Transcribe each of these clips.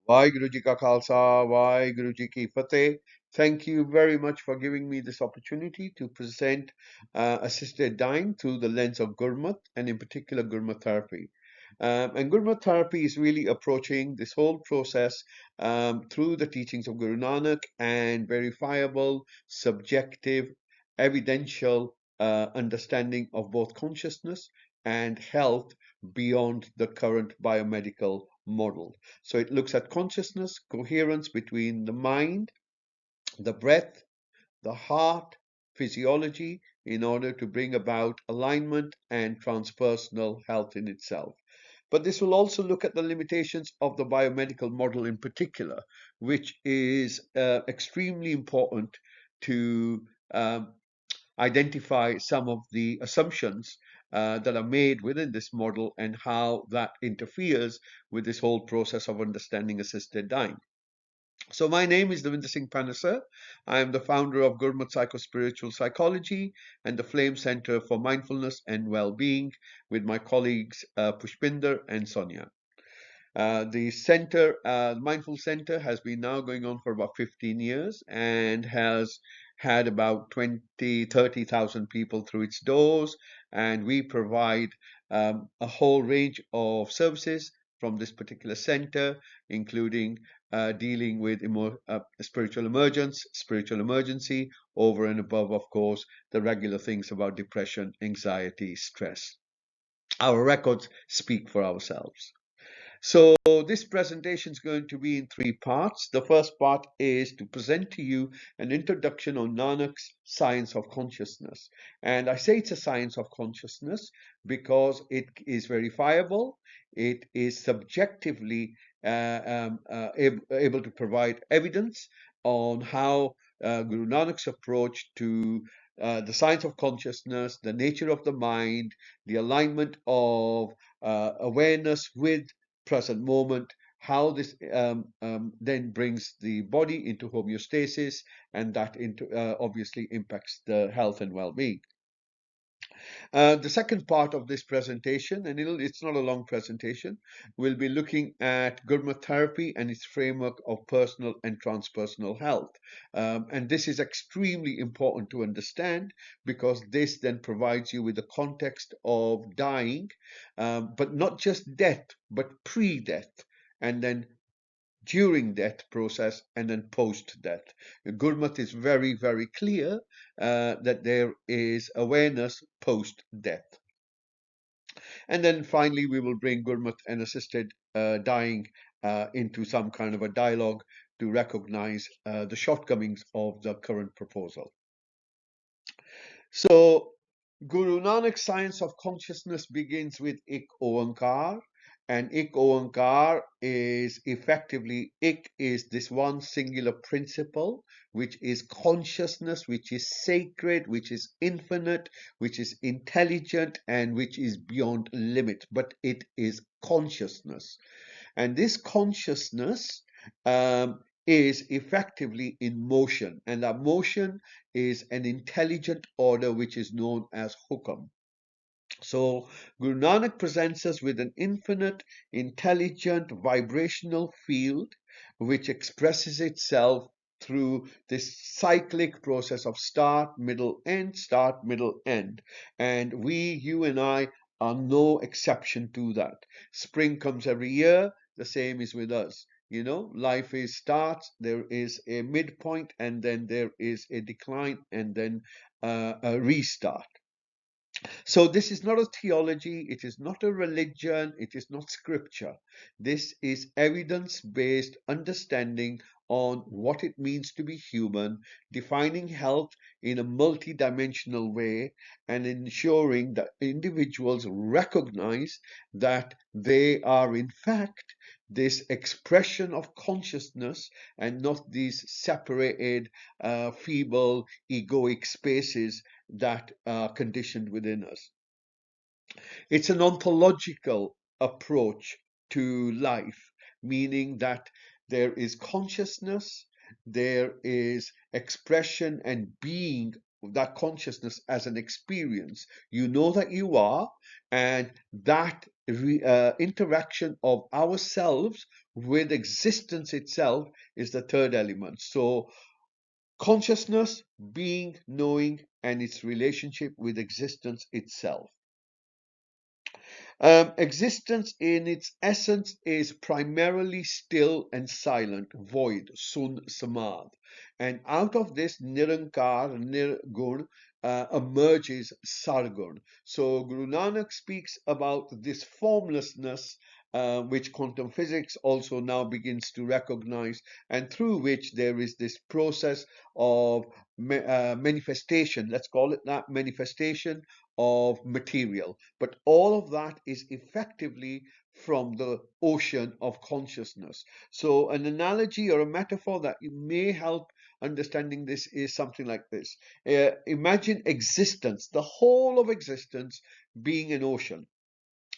Vaheguru Ji Ka Khalsa, Vaheguru Ji Ki Fateh. Thank you very much for giving me this opportunity to present assisted dying through the lens of Gurmat and in particular Gurmat Therapy. And Gurmat Therapy is really approaching this whole process through the teachings of Guru Nanak and verifiable, subjective, evidential understanding of both consciousness and health beyond the current biomedical model. So it looks at consciousness, coherence between the mind, the breath, the heart, physiology, in order to bring about alignment and transpersonal health in itself. But this will also look at the limitations of the biomedical model in particular, which is extremely important to identify some of the assumptions that are made within this model and how that interferes with this whole process of understanding assisted dying. So my name is Davinder Singh Panasar. I am the founder of Gurmat Psychospiritual Psychology and the Flame Center for Mindfulness and Well-Being with my colleagues Pushpinder and Sonia. The center, Mindful Center, has been now going on for about 15 years and has had about 30,000 people through its doors. And we provide a whole range of services from this particular center, including dealing with spiritual emergency, over and above, of course, the regular things about depression, anxiety, stress. Our records speak for ourselves. So this presentation is going to be in three parts. The first part is to present to you an introduction on Nanak's science of consciousness. And I say it's a science of consciousness because it is verifiable, it is subjectively able to provide evidence on how Guru Nanak's approach to the science of consciousness, the nature of the mind, the alignment of awareness with present moment, how this then brings the body into homeostasis, and that obviously impacts the health and well-being. The second part of this presentation, and it's not a long presentation, we'll be looking at Gurmat Therapy and its framework of personal and transpersonal health. And this is extremely important to understand because this then provides you with the context of dying, but not just death, but pre-death, and then during death process and then post-death. Gurmat is very, very clear that there is awareness post-death. And then finally, we will bring Gurmat and assisted dying into some kind of a dialogue to recognize the shortcomings of the current proposal. So Guru Nanak's science of consciousness begins with Ik Oankar, and Ik Oankar is effectively, Ik is this one singular principle, which is consciousness, which is sacred, which is infinite, which is intelligent, and which is beyond limit, but it is consciousness. And this consciousness is effectively in motion, and that motion is an intelligent order which is known as hukam. So Guru Nanak presents us with an infinite, intelligent, vibrational field which expresses itself through this cyclic process of start, middle, end, start, middle, end. And we, you and I, are no exception to that. Spring comes every year, the same is with us. You know, life is starts, there is a midpoint, and then there is a decline, and then a restart. So this is not a theology, it is not a religion, it is not scripture. This is evidence-based understanding on what it means to be human, defining health in a multidimensional way, and ensuring that individuals recognize that they are in fact this expression of consciousness and not these separated, feeble, egoic spaces that are conditioned within us. It's an ontological approach to life, meaning that there is consciousness, there is expression and being that consciousness as an experience. You know that you are, and that interaction of ourselves with existence itself is the third element. So consciousness, being, knowing, and its relationship with existence itself. Existence in its essence is primarily still and silent, void, sun, samad. And out of this nirankar, nirgun, emerges sargun. So Guru Nanak speaks about this formlessness, which quantum physics also now begins to recognize, and through which there is this process of manifestation, let's call it that, manifestation of material. But all of that is effectively from the ocean of consciousness. So, an analogy or a metaphor that may help understanding this is something like this. Imagine existence, the whole of existence being an ocean.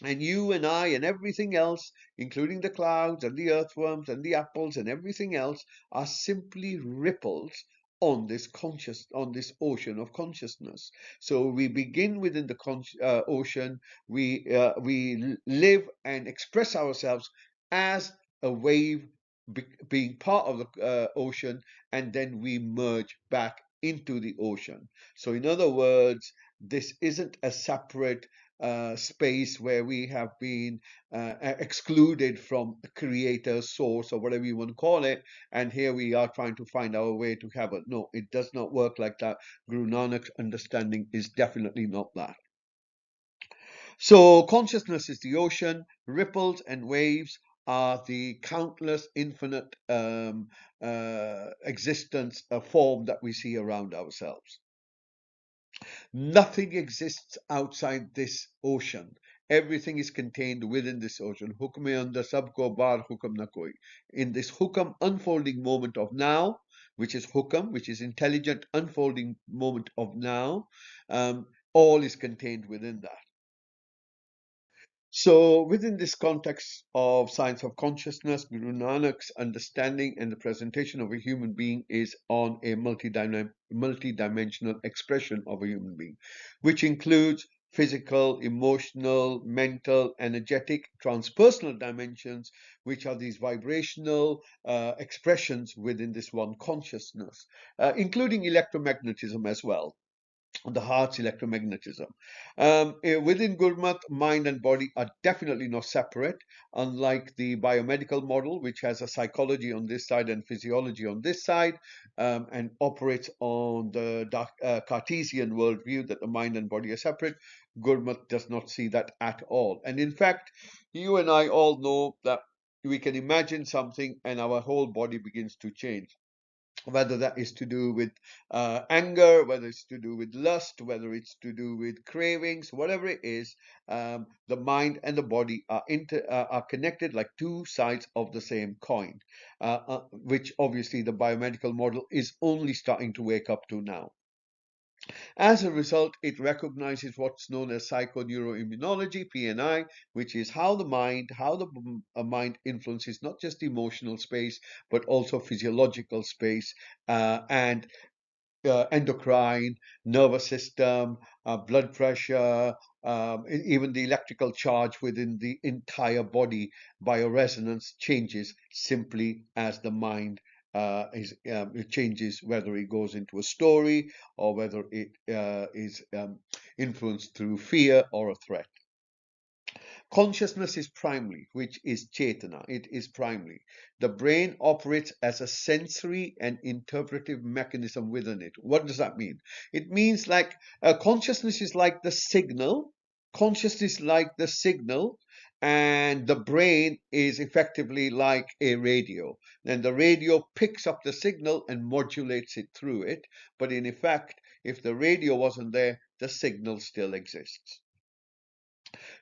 And you and I and everything else, including the clouds and the earthworms and the apples and everything else, are simply ripples on this ocean of consciousness. So we begin within the ocean. We live and express ourselves as a wave, being part of the ocean, and then we merge back into the ocean. So in other words, this isn't a separate space where we have been excluded from the creator, source, or whatever you want to call it, and here we are trying to find our way to heaven. No, it does not work like that. Guru Nanak's understanding is definitely not that. So consciousness is the ocean, ripples and waves are the countless infinite existence form that we see around ourselves. Nothing exists outside this ocean. Everything is contained within this ocean. Hukme andar sabko bar hukam na koi. In this hukam unfolding moment of now, which is hukam, which is intelligent unfolding moment of now, all is contained within that. So, within this context of science of consciousness, Guru Nanak's understanding and the presentation of a human being is on a multi-dimensional expression of a human being, which includes physical, emotional, mental, energetic, transpersonal dimensions, which are these vibrational expressions within this one consciousness, including electromagnetism as well, the heart's electromagnetism. Within Gurmat, mind and body are definitely not separate, unlike the biomedical model, which has a psychology on this side and physiology on this side, and operates on the Cartesian worldview that the mind and body are separate. Gurmat does not see that at all. And in fact, you and I all know that we can imagine something and our whole body begins to change, whether that is to do with anger, whether it's to do with lust, whether it's to do with cravings, whatever it is, the mind and the body are connected like two sides of the same coin, which obviously the biomedical model is only starting to wake up to now. As a result, it recognizes what's known as psychoneuroimmunology, PNI, which is how the mind influences not just emotional space, but also physiological space and endocrine, nervous system, blood pressure, even the electrical charge within the entire body. Bioresonance changes simply as the mind it changes, whether it goes into a story or whether it is influenced through fear or a threat. Consciousness is primary, which is Chetana. It is primary. The brain operates as a sensory and interpretive mechanism within it. What does that mean? It means like consciousness is like the signal. Consciousness is like the signal, and the brain is effectively like a radio. Then the radio picks up the signal and modulates it through it. But in effect, if the radio wasn't there, the signal still exists.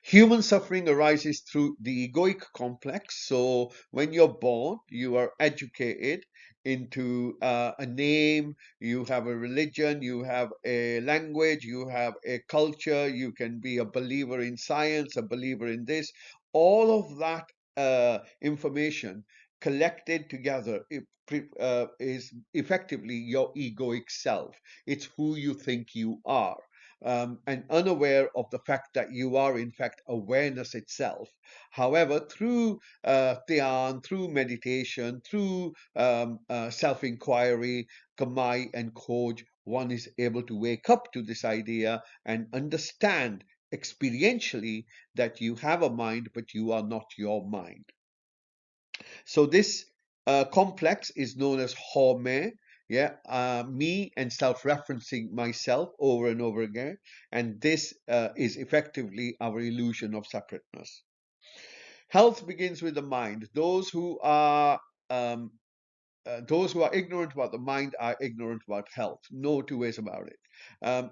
Human suffering arises through the egoic complex. So when you're born, you are educated into a name, you have a religion, you have a language, you have a culture, you can be a believer in science, a believer in this. All of that information collected together is effectively your egoic self. It's who you think you are. and unaware of the fact that you are in fact awareness itself. However, through dhyan, through meditation, through self-inquiry, kamai and khoj, one is able to wake up to this idea and understand experientially that you have a mind, but you are not your mind. So this complex is known as home, me and self-referencing myself over and over again, and this is effectively our illusion of separateness. Health begins with the mind. Um, those who are ignorant about the mind are ignorant about health. No two ways about it.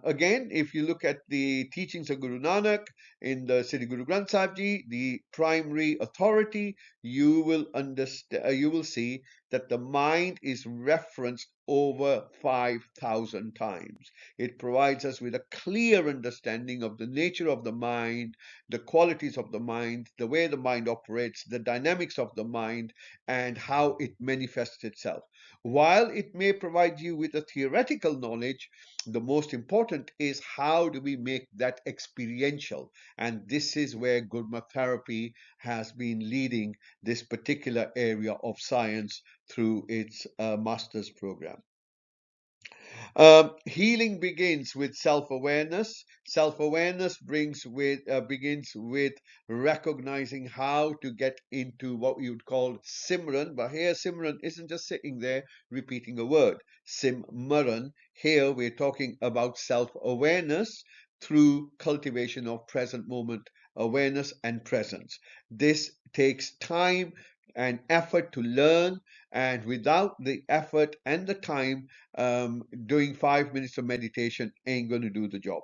Again, if you look at the teachings of Guru Nanak in the Sri Guru Granth Sahib Ji, the primary authority, you will understand. You will see that the mind is referenced over 5,000 times. It provides us with a clear understanding of the nature of the mind, the qualities of the mind, the way the mind operates, the dynamics of the mind, and how it manifests itself. While it may provide you with a theoretical knowledge, the most important is how do we make that experiential? And this is where Gurmat Therapy has been leading this particular area of science through its master's program. Healing begins with self-awareness. Self-awareness begins with recognizing how to get into what we would call Simran. But here, Simran isn't just sitting there repeating a word. Simran. Here, we're talking about self-awareness through cultivation of present moment awareness and presence. This takes time and effort to learn, and without the effort and the time, doing 5 minutes of meditation ain't going to do the job.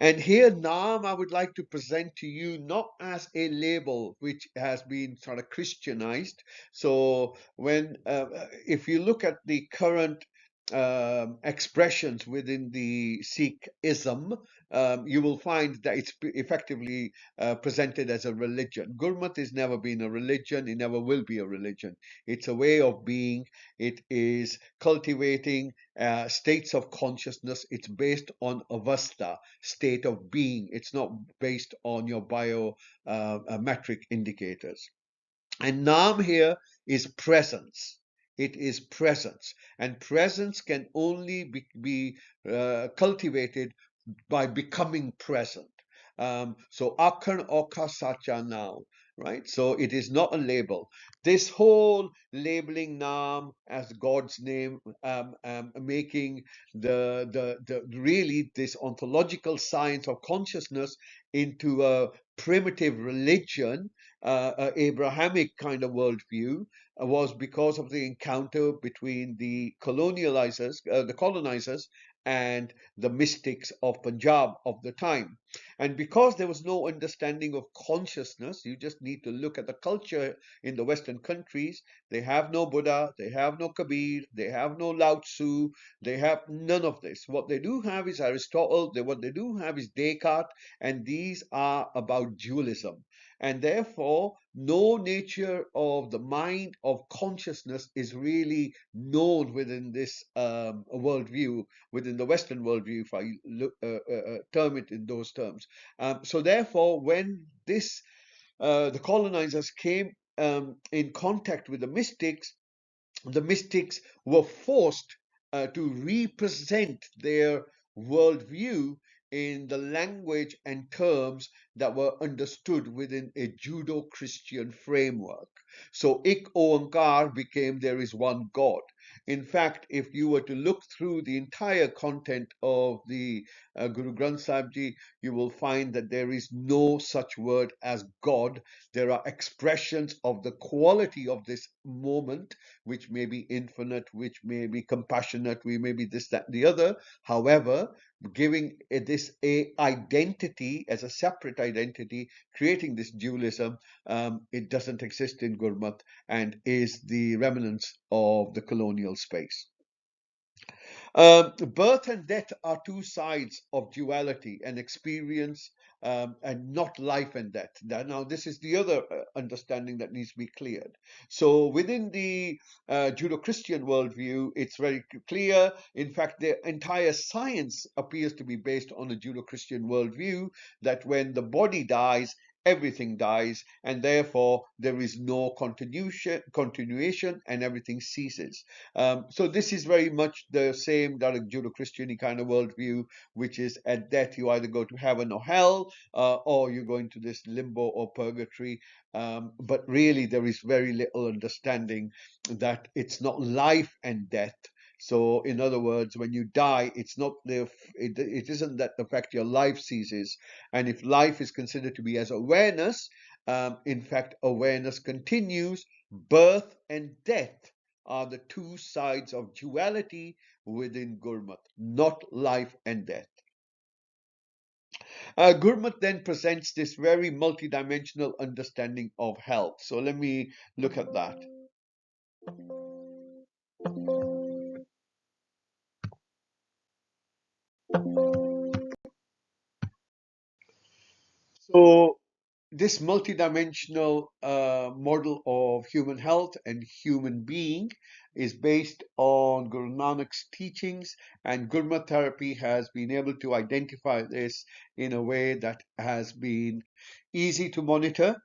And here, Naam, I would like to present to you not as a label which has been sort of Christianized. So, if you look at the current expressions within the Sikhism, you will find that it's effectively presented as a religion. Gurmat has never been a religion, it never will be a religion. It's a way of being, it is cultivating states of consciousness. It's based on avastha, state of being. It's not based on your biometric indicators. And Nam here is presence. It is presence. And presence can only be cultivated by becoming present. So Akhan Oka Sacha now, right? So it is not a label. This whole labeling Nam as God's name, making the really this ontological science of consciousness into a primitive religion, Abrahamic kind of worldview, was because of the encounter between the colonizers, and the mystics of Punjab of the time. And because there was no understanding of consciousness, you just need to look at the culture in the Western countries. They have no Buddha, they have no Kabir, they have no Lao Tzu, they have none of this. What they do have is Aristotle, what they do have is Descartes, and these are about dualism. And therefore, no nature of the mind of consciousness is really known within this worldview, within the Western worldview, if I term it in those terms. So therefore, when the colonizers came in contact with the mystics were forced to represent their worldview in the language and terms that were understood within a Judo-Christian framework. So Ik Oankar became there is one God. In fact, if you were to look through the entire content of the Guru Granth Sahib Ji, you will find that there is no such word as God. There are expressions of the quality of this moment, which may be infinite, which may be compassionate, we may be this, that, and the other. However, giving this a identity as a separate identity, creating this dualism, it doesn't exist in Gurmat and is the remnants of the colonial space. Birth and death are two sides of duality, and experience and not life and death. Now, this is the other understanding that needs to be cleared. So, within the Judeo-Christian worldview, it's very clear. In fact, the entire science appears to be based on a Judeo-Christian worldview that when the body dies, everything dies, and therefore there is no continuation, and everything ceases. So this is very much the same direct Judeo-Christian kind of worldview, which is at death you either go to heaven or hell, or you go into this limbo or purgatory. But really, there is very little understanding that it's not life and death. So, in other words, when you die, it's not it isn't that the fact your life ceases. And if life is considered to be as awareness, in fact, awareness continues. Birth and death are the two sides of duality within Gurmat, not life and death. Gurmat then presents this very multidimensional understanding of health. So let me look at that. So this multidimensional model of human health and human being is based on Guru Nanak's teachings, and Gurmat Therapy has been able to identify this in a way that has been easy to monitor.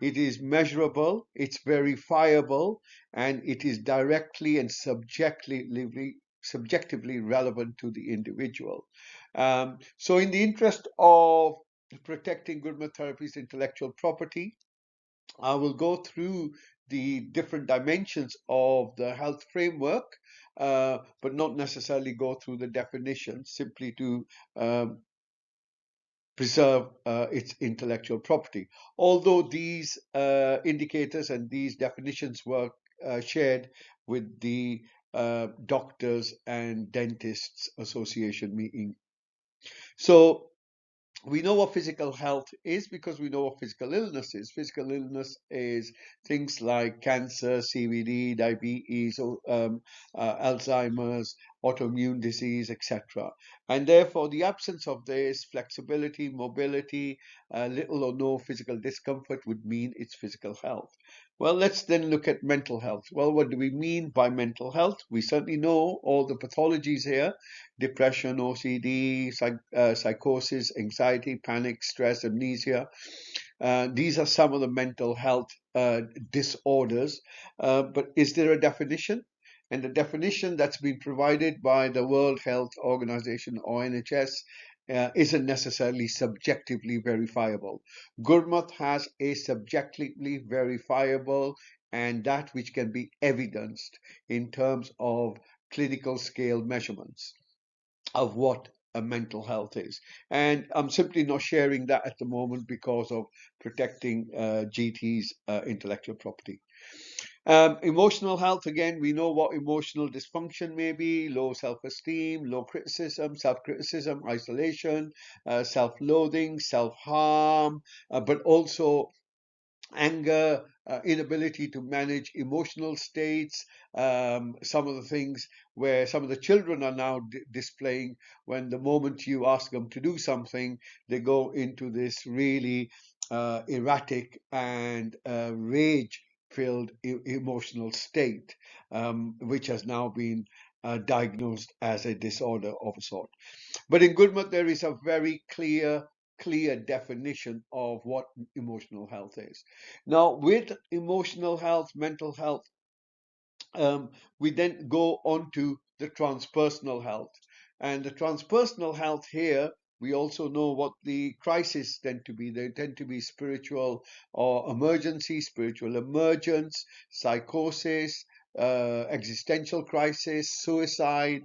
It is measurable, it's verifiable, and it is directly and subjectively relevant to the individual. So, in the interest of protecting Gurmat Therapy's intellectual property, I will go through the different dimensions of the health framework, but not necessarily go through the definitions, simply to preserve its intellectual property. Although these indicators and these definitions were shared with the Doctors and Dentists Association meeting. So, we know what physical health is because we know what physical illness is. Physical illness is things like cancer, CVD, diabetes, Alzheimer's, autoimmune disease, etc. And therefore, the absence of this flexibility, mobility, little or no physical discomfort would mean it's physical health. Well, let's then look at mental health. Well, what do we mean by mental health? We certainly know all the pathologies here: depression, OCD, psychosis, anxiety, panic, stress, amnesia. These are some of the mental health disorders. But is there a definition? And the definition that's been provided by the World Health Organization, or NHS, isn't necessarily subjectively verifiable. Gurmat has a subjectively verifiable and that which can be evidenced in terms of clinical scale measurements of what a mental health is. And I'm simply not sharing that at the moment because of protecting GT's intellectual property. Emotional health, again, we know what emotional dysfunction may be: low self-esteem, low criticism, self-criticism, isolation, self-loathing, self-harm, but also anger, inability to manage emotional states, some of the things where some of the children are now displaying when the moment you ask them to do something, they go into this really erratic and rage filled emotional state, which has now been diagnosed as a disorder of a sort. But in Gurmat, there is a very clear definition of what emotional health is. Now, with emotional health, mental health, we then go on to the transpersonal health. And the transpersonal health here, we also know what the crises tend to be. They tend to be spiritual or emergency, spiritual emergence, psychosis, existential crisis, suicide,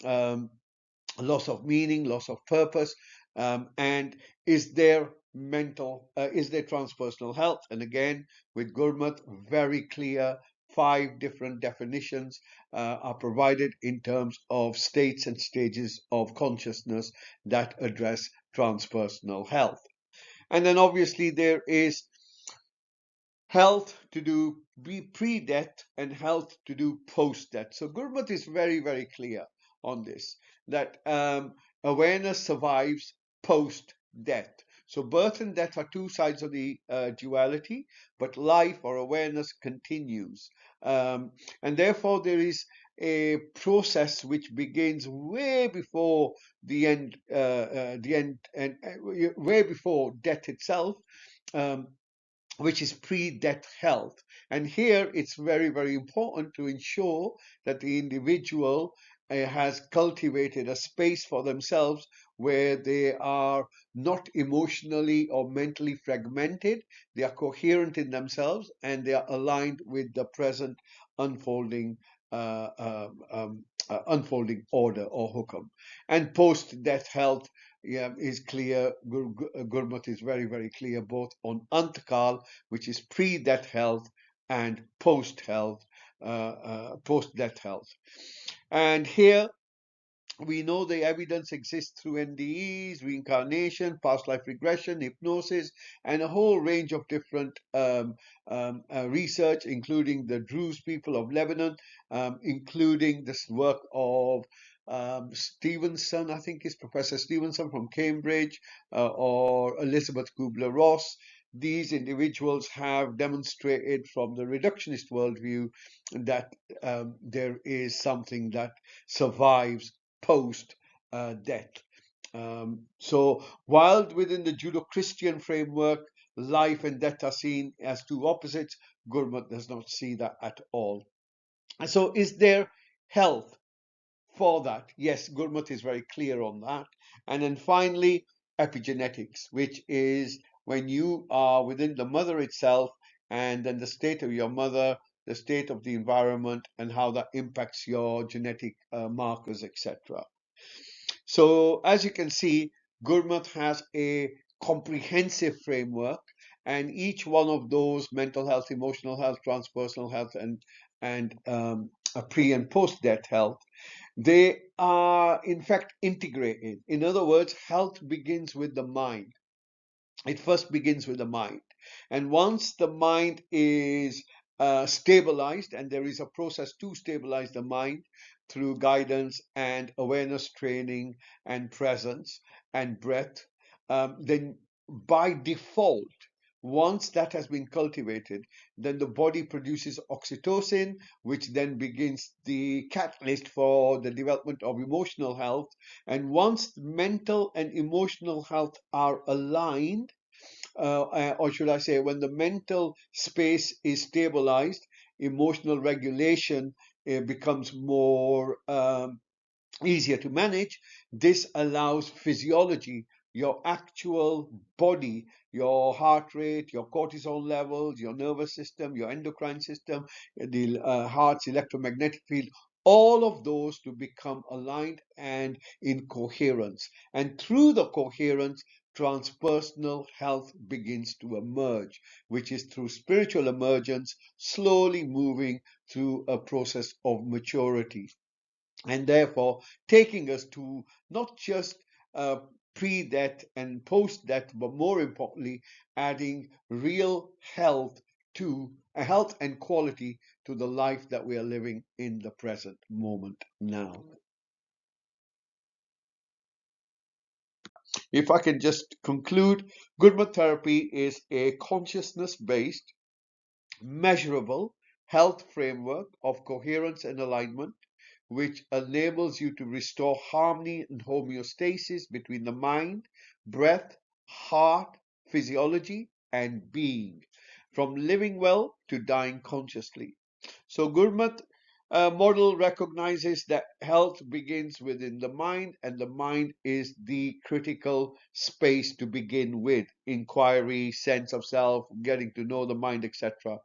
loss of meaning, loss of purpose, and is there transpersonal health? And again, with Gurmat, very clear 5 different definitions are provided in terms of states and stages of consciousness that address transpersonal health. And then obviously there is health to do pre-death and health to do post-death. So Gurmat is very clear on this, that awareness survives post-death. So birth and death are two sides of the duality, but life or awareness continues. And therefore there is a process which begins way before the end, and way before death itself, um, which is pre-death health. And here it's very, very important to ensure that the individual has cultivated a space for themselves where they are not emotionally or mentally fragmented, they are coherent in themselves, and they are aligned with the present unfolding unfolding order or hukam. And post-death health, yeah, is clear. Gurmat is very, very clear both on Antakal, which is pre-death health, and post-death health. And here we know the evidence exists through NDEs, reincarnation, past life regression, hypnosis, and a whole range of different research, including the Druze people of Lebanon, including this work of Stevenson, I think is Professor Stevenson from Cambridge, or Elizabeth Kubler-Ross. These individuals have demonstrated from the reductionist worldview that there is something that survives post death. So, while within the Judeo Christian framework, life and death are seen as two opposites, Gurmat does not see that at all. And so, is there health for that? Yes, Gurmat is very clear on that. And then finally, epigenetics, which is when you are within the mother itself, and then the state of your mother, the state of the environment, and how that impacts your genetic markers, etc. So as you can see, Gurmat has a comprehensive framework, and each one of those mental health, emotional health, transpersonal health, and a pre and post death health, they are in fact integrated. In other words, health begins with the mind. It first begins with the mind. And once the mind is stabilized, and there is a process to stabilize the mind through guidance and awareness training and presence and breath, then by default, once that has been cultivated, then the body produces oxytocin, which then begins the catalyst for the development of emotional health. And once mental and emotional health are aligned, or should I say, when the mental space is stabilized, emotional regulation becomes more easier to manage. This allows physiology, your actual body, your heart rate, your cortisol levels, your nervous system, your endocrine system, the heart's electromagnetic field, all of those to become aligned and in coherence. And through the coherence, transpersonal health begins to emerge, which is through spiritual emergence, slowly moving through a process of maturity, and therefore taking us to not just pre-death and post-death, but more importantly, adding real health to health and quality to the life that we are living in the present moment now. If I can just conclude, Gurmat Therapy is a consciousness-based, measurable health framework of coherence and alignment, which enables you to restore harmony and homeostasis between the mind, breath, heart, physiology, and being, from living well to dying consciously. So, Gurmat model recognizes that health begins within the mind, and the mind is the critical space to begin with. Inquiry, sense of self, getting to know the mind, etc.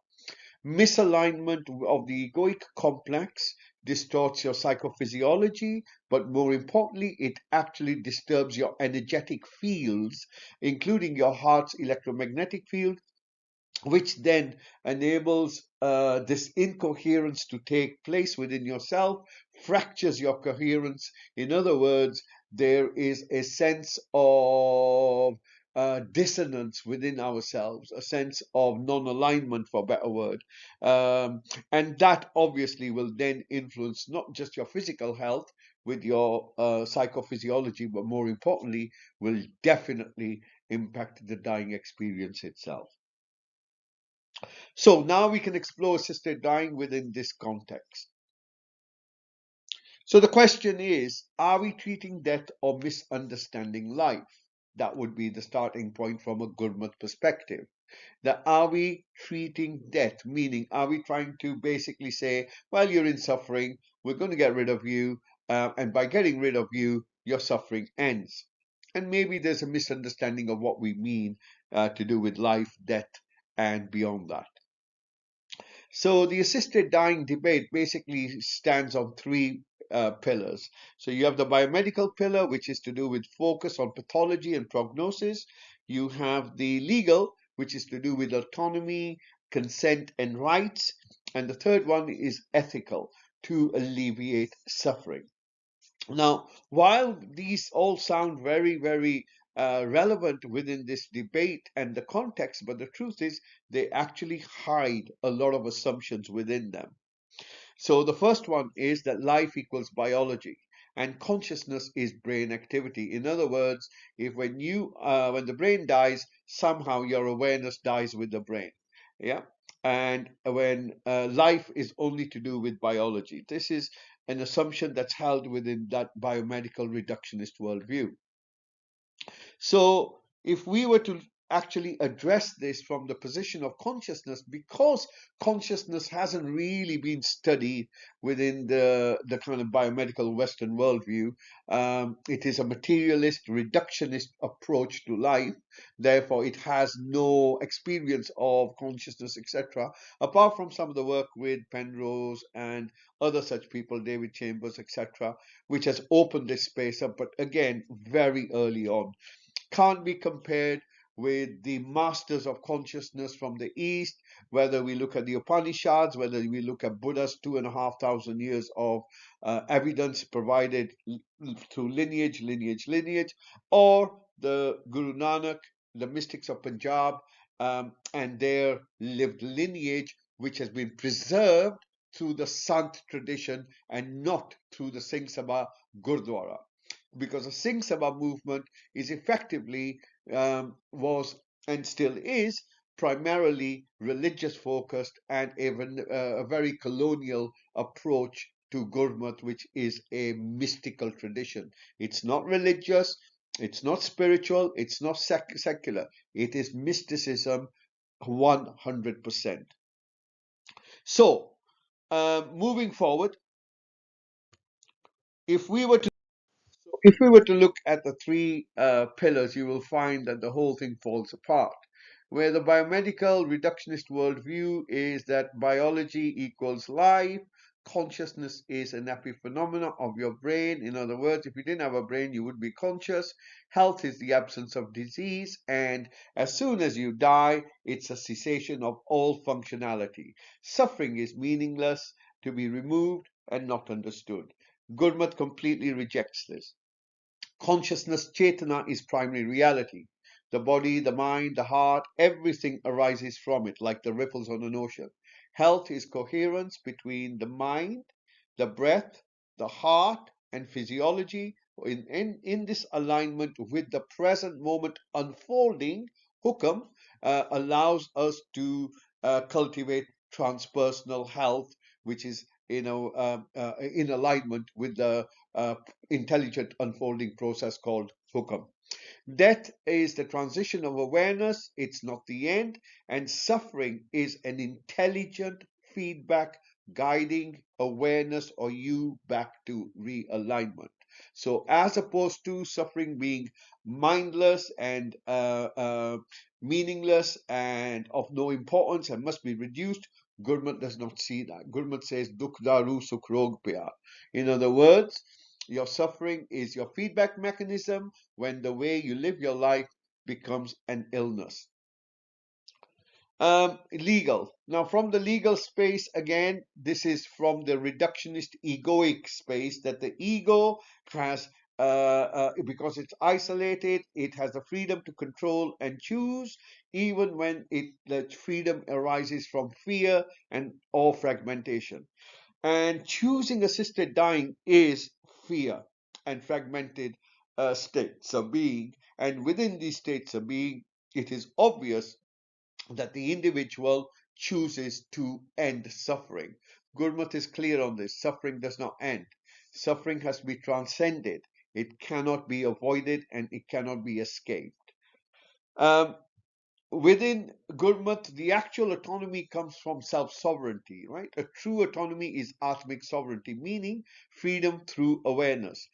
Misalignment of the egoic complex distorts your psychophysiology, but more importantly, it actually disturbs your energetic fields, including your heart's electromagnetic field, which then enables this incoherence to take place within yourself, fractures your coherence. In other words, there is a sense of dissonance within ourselves, a sense of non-alignment, for a better word. And that obviously will then influence not just your physical health with your psychophysiology, but more importantly, will definitely impact the dying experience itself. So now we can explore assisted dying within this context. So the question is, are we treating death or misunderstanding life? That would be the starting point from a Gurmat perspective. That are we treating death, meaning are we trying to basically say, well, you're in suffering, we're going to get rid of you, and by getting rid of you, your suffering ends. And maybe there's a misunderstanding of what we mean to do with life, death, and beyond that. So the assisted dying debate basically stands on three pillars. So you have the biomedical pillar, which is to do with focus on pathology and prognosis. You have the legal, which is to do with autonomy, consent, and rights. And the third one is ethical, to alleviate suffering. Now, while these all sound very, very relevant within this debate and the context, but the truth is they actually hide a lot of assumptions within them. So the first one is that life equals biology and consciousness is brain activity. In other words, if when the brain dies, somehow your awareness dies with the brain. Yeah. And when life is only to do with biology, this is an assumption that's held within that biomedical reductionist worldview. So, if we were to actually address this from the position of consciousness, because consciousness hasn't really been studied within the kind of biomedical Western worldview, it is a materialist, reductionist approach to life. Therefore, it has no experience of consciousness, etc., apart from some of the work with Penrose and other such people, David Chambers, etc., which has opened this space up, but again, very early on can't be compared with the masters of consciousness from the East, whether we look at the Upanishads, whether we look at Buddha's 2,500 years of evidence provided through lineage, or the Guru Nanak, the mystics of Punjab, and their lived lineage, which has been preserved through the Sant tradition and not through the Singh Sabha Gurdwara, because the Singh Sabha movement is effectively was and still is primarily religious focused and even a very colonial approach to Gurmat, which is a mystical tradition. It's not religious, it's not spiritual, it's not secular. It is mysticism 100%. So, moving forward, if we were to if we were to look at the three pillars, you will find that the whole thing falls apart. Where the biomedical reductionist worldview is that biology equals life, consciousness is an epiphenomena of your brain. In other words, if you didn't have a brain, you would be conscious. Health is the absence of disease, and as soon as you die, it's a cessation of all functionality. Suffering is meaningless, to be removed, and not understood. Gurmat completely rejects this. Consciousness, Chetana, is primary reality. The body, the mind, the heart, everything arises from it, like the ripples on an ocean. Health is coherence between the mind, the breath, the heart, and physiology. In this alignment with the present moment unfolding, hukam allows us to cultivate transpersonal health, which is in alignment with the uh, intelligent unfolding process called hukam. Death is the transition of awareness, it's not the end, and suffering is an intelligent feedback guiding awareness or you back to realignment. So, as opposed to suffering being mindless and meaningless and of no importance and must be reduced, Gurmat does not see that. Gurmat says, Dukh daru sukh rog pyar. In other words, your suffering is your feedback mechanism when the way you live your life becomes an illness. Legal. Now, from the legal space, again, this is from the reductionist egoic space that the ego has, because it's isolated, it has the freedom to control and choose, even when the freedom arises from fear and or fragmentation. And choosing assisted dying is fear and fragmented states of being, and within these states of being, it is obvious that the individual chooses to end suffering. Gurmat is clear on this. Suffering does not end. Suffering has to be transcended. It cannot be avoided and it cannot be escaped. Um, Within Gurmat, the actual autonomy comes from self-sovereignty, right? A true autonomy is atmic sovereignty, meaning freedom through awareness,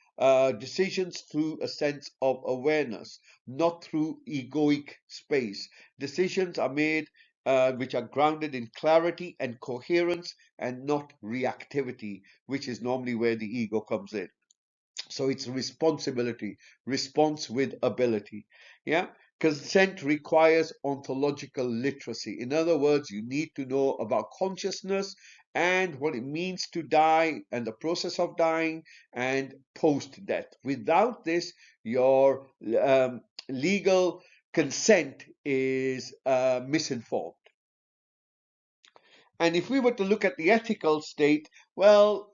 decisions through a sense of awareness, not through egoic space. Decisions are made which are grounded in clarity and coherence and not reactivity, which is normally where the ego comes in. So it's responsibility, response with ability. Yeah. Consent requires ontological literacy. In other words, you need to know about consciousness and what it means to die and the process of dying and post death. Without this, your legal consent is misinformed. And if we were to look at the ethical state, well,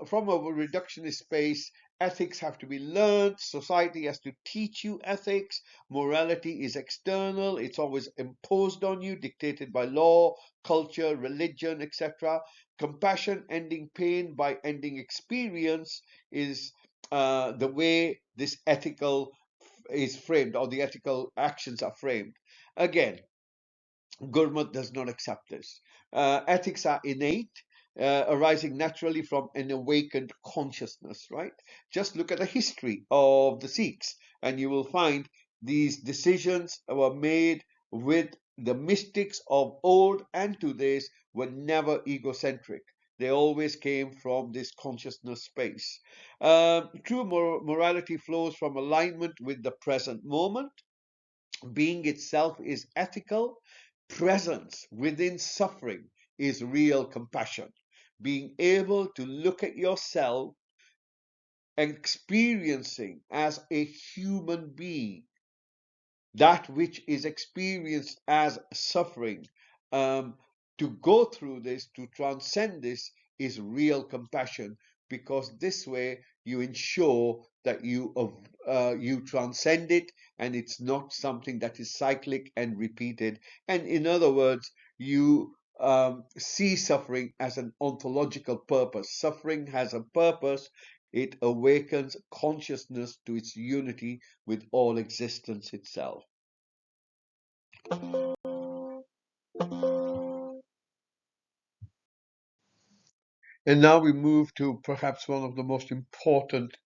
from a reductionist space, ethics have to be learned. Society has to teach you ethics. Morality is external. It's always imposed on you, dictated by law, culture, religion, etc. Compassion, ending pain by ending experience, is the way this ethical is framed, or the ethical actions are framed. Again, Gurmat does not accept this. Ethics are innate, arising naturally from an awakened consciousness, right? Just look at the history of the Sikhs, and you will find these decisions were made with the mystics of old and today's were never egocentric. They always came from this consciousness space. True morality flows from alignment with the present moment. Being itself is ethical. Presence within suffering is real compassion. Being able to look at yourself and experiencing as a human being that which is experienced as suffering. Um, to go through this, to transcend this, is real compassion, because this way you ensure that you transcend it, and it's not something that is cyclic and repeated. And in other words, you see suffering as an ontological purpose. Suffering has a purpose. It awakens consciousness to its unity with all existence itself. And now we move to perhaps one of the most important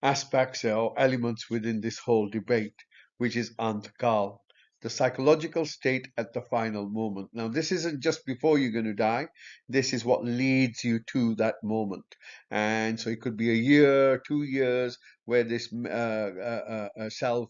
aspects or elements within this whole debate, which is Antkal, the psychological state at the final moment. Now, this isn't just before you're going to die, this is what leads you to that moment. And so it could be a year, 2 years, where this self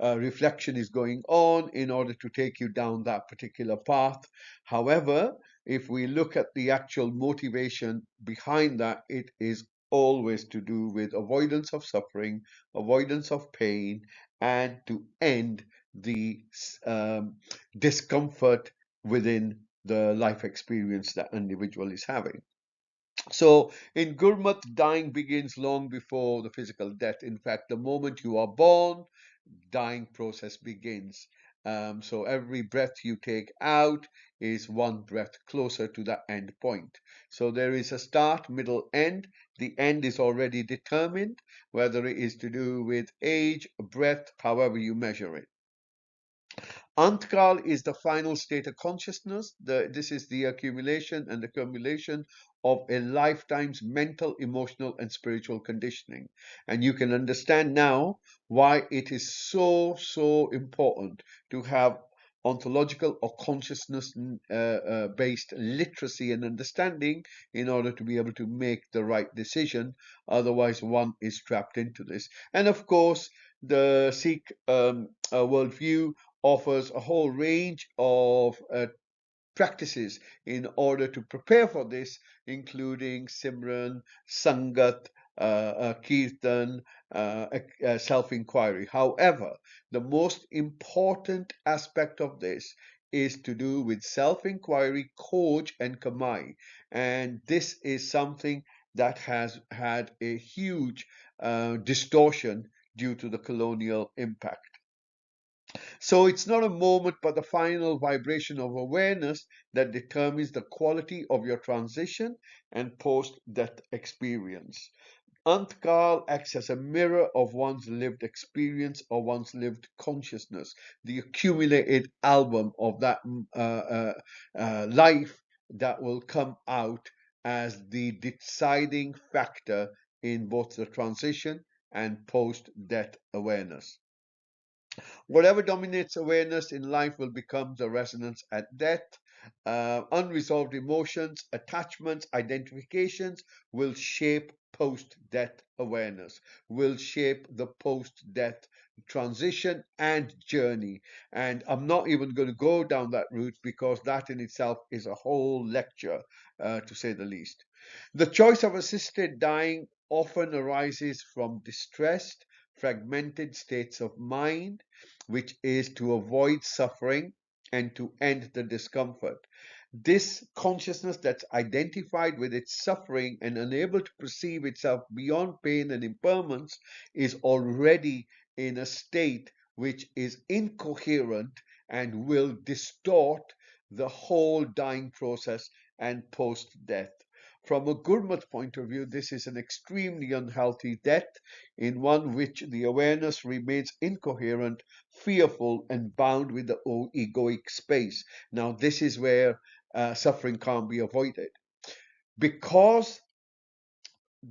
reflection is going on in order to take you down that particular path. However, if we look at the actual motivation behind that, it is always to do with avoidance of suffering, avoidance of pain, and to end the discomfort within the life experience that individual is having. So in Gurmat, dying begins long before the physical death. In fact, the moment you are born, dying process begins. So every breath you take out is one breath closer to the end point. So there is a start, middle, end. The end is already determined, whether it is to do with age, breath, however you measure it. Antkal is the final state of consciousness. This is the accumulation and accumulation of a lifetime's mental, emotional, and spiritual conditioning. And you can understand now why it is so important to have ontological or consciousness based literacy and understanding in order to be able to make the right decision. Otherwise, one is trapped into this. And of course, the Sikh worldview offers a whole range of practices in order to prepare for this, including Simran, Sangat, Kirtan, self-inquiry. However, the most important aspect of this is to do with self-inquiry, Khoj and Kamai. And this is something that has had a huge distortion due to the colonial impact. So it's not a moment, but the final vibration of awareness that determines the quality of your transition and post-death experience. Antkal acts as a mirror of one's lived experience or one's lived consciousness, the accumulated album of that life that will come out as the deciding factor in both the transition and post-death awareness. Whatever dominates awareness in life will become the resonance at death. Unresolved emotions, attachments, identifications will shape post-death awareness, will shape the post-death transition and journey. And I'm not even going to go down that route because that in itself is a whole lecture, to say the least. The choice of assisted dying often arises from distressed, fragmented states of mind, which is to avoid suffering and to end the discomfort. This consciousness that's identified with its suffering and unable to perceive itself beyond pain and impairments is already in a state which is incoherent and will distort the whole dying process and post-death. From a Gurmat point of view, this is an extremely unhealthy death, in one which the awareness remains incoherent, fearful, and bound with the egoic space. Now, this is where suffering can't be avoided. Because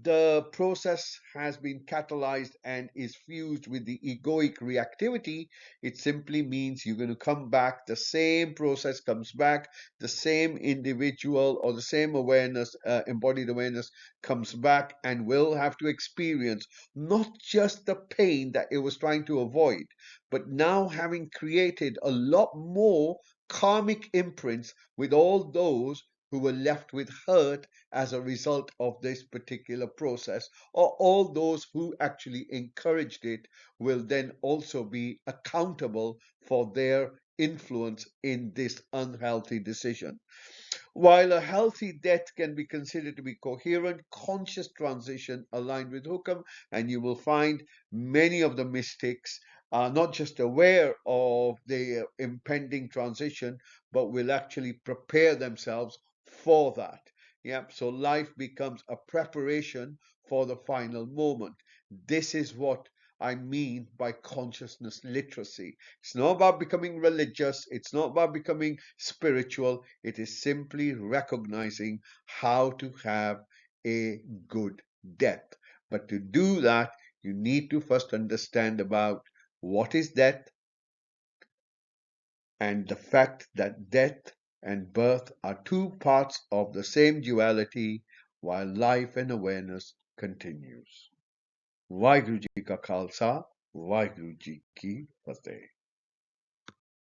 the process has been catalyzed and is fused with the egoic reactivity, it simply means you're going to come back, the same process comes back, the same individual or the same awareness, embodied awareness comes back and will have to experience not just the pain that it was trying to avoid, but now having created a lot more karmic imprints with all those who were left with hurt as a result of this particular process, or all those who actually encouraged it will then also be accountable for their influence in this unhealthy decision. While a healthy death can be considered to be coherent, conscious transition aligned with Hukam, and you will find many of the mystics are not just aware of the impending transition, but will actually prepare themselves for that. Yep. So life becomes a preparation for the final moment. This is what I mean by consciousness literacy. It's not about becoming religious. It's not about becoming spiritual. It is simply recognizing how to have a good death. But to do that, you need to first understand about what is death, and the fact that death and birth are two parts of the same duality while life and awareness continues. Vaheguru Ji Ka Khalsa, Vaheguru Ji Ki Fateh.